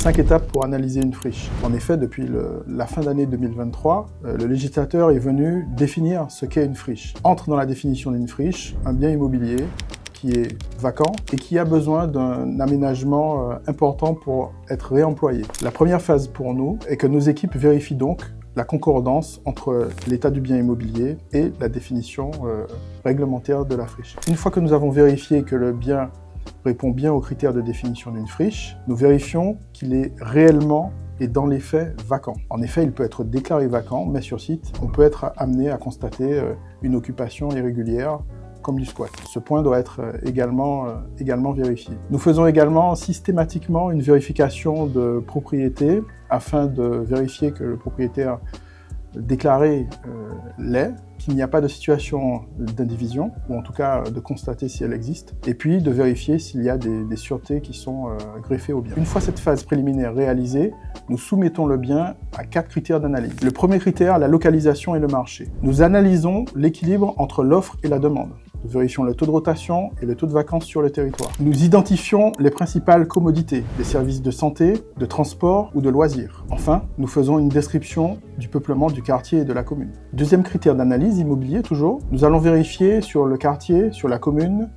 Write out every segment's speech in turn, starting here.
5 étapes pour analyser une friche. En effet, depuis la fin d'année 2023, le législateur est venu définir ce qu'est une friche. Entre dans la définition d'une friche un bien immobilier qui est vacant et qui a besoin d'un aménagement important pour être réemployé. La première phase pour nous est que nos équipes vérifient donc la concordance entre l'état du bien immobilier et la définition réglementaire de la friche. Une fois que nous avons vérifié que le bien répond bien aux critères de définition d'une friche, nous vérifions qu'il est réellement et dans les faits vacant. En effet, il peut être déclaré vacant, mais sur site, on peut être amené à constater une occupation irrégulière comme du squat. Ce point doit être également vérifié. Nous faisons également systématiquement une vérification de propriété afin de vérifier que le propriétaire déclaré l'est, qu'il n'y a pas de situation d'indivision, ou en tout cas de constater si elle existe, et puis de vérifier s'il y a des sûretés qui sont greffées au bien. Une fois cette phase préliminaire réalisée, nous soumettons le bien à 4 critères d'analyse. Le premier critère, la localisation et le marché. Nous analysons l'équilibre entre l'offre et la demande. Nous vérifions le taux de rotation et le taux de vacance sur le territoire. Nous identifions les principales commodités, les services de santé, de transport ou de loisirs. Enfin, nous faisons une description du peuplement du quartier et de la commune. Deuxième critère d'analyse, immobilier toujours. Nous allons vérifier sur le quartier, sur la commune,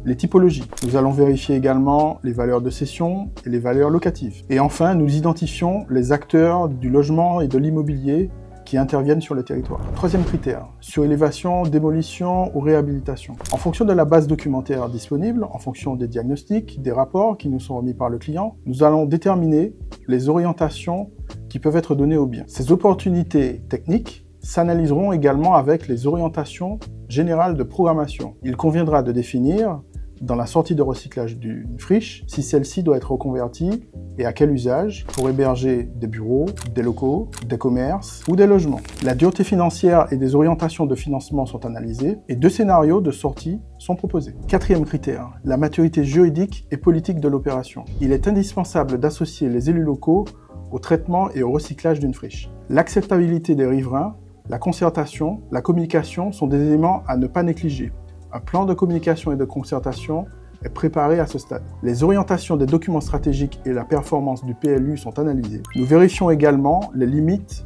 les typologies. Nous allons vérifier également les valeurs de cession et les valeurs locatives. Et enfin, nous identifions les acteurs du logement et de l'immobilier qui interviennent sur le territoire. Troisième critère, surélévation, démolition ou réhabilitation. En fonction de la base documentaire disponible, en fonction des diagnostics, des rapports qui nous sont remis par le client, nous allons déterminer les orientations qui peuvent être données au bien. Ces opportunités techniques s'analyseront également avec les orientations générales de programmation. Il conviendra de définir dans la sortie de recyclage d'une friche, si celle-ci doit être reconvertie et à quel usage pour héberger des bureaux, des locaux, des commerces ou des logements. La dureté financière et des orientations de financement sont analysées et 2 scénarios de sortie sont proposés. Quatrième critère, la maturité juridique et politique de l'opération. Il est indispensable d'associer les élus locaux au traitement et au recyclage d'une friche. L'acceptabilité des riverains, la concertation, la communication sont des éléments à ne pas négliger. Un plan de communication et de concertation est préparé à ce stade. Les orientations des documents stratégiques et la performance du PLU sont analysées. Nous vérifions également les limites,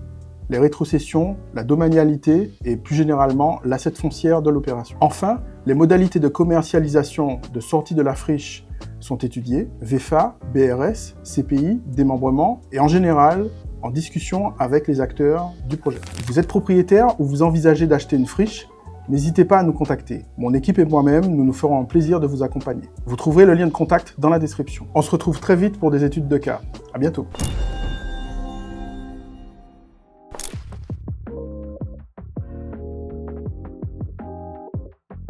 les rétrocessions, la domanialité et plus généralement l'assiette foncière de l'opération. Enfin, les modalités de commercialisation de sortie de la friche sont étudiées, VFA, BRS, CPI, démembrement et en général en discussion avec les acteurs du projet. Vous êtes propriétaire ou vous envisagez d'acheter une friche? N'hésitez pas à nous contacter. Mon équipe et moi-même, nous nous ferons un plaisir de vous accompagner. Vous trouverez le lien de contact dans la description. On se retrouve très vite pour des études de cas. À bientôt.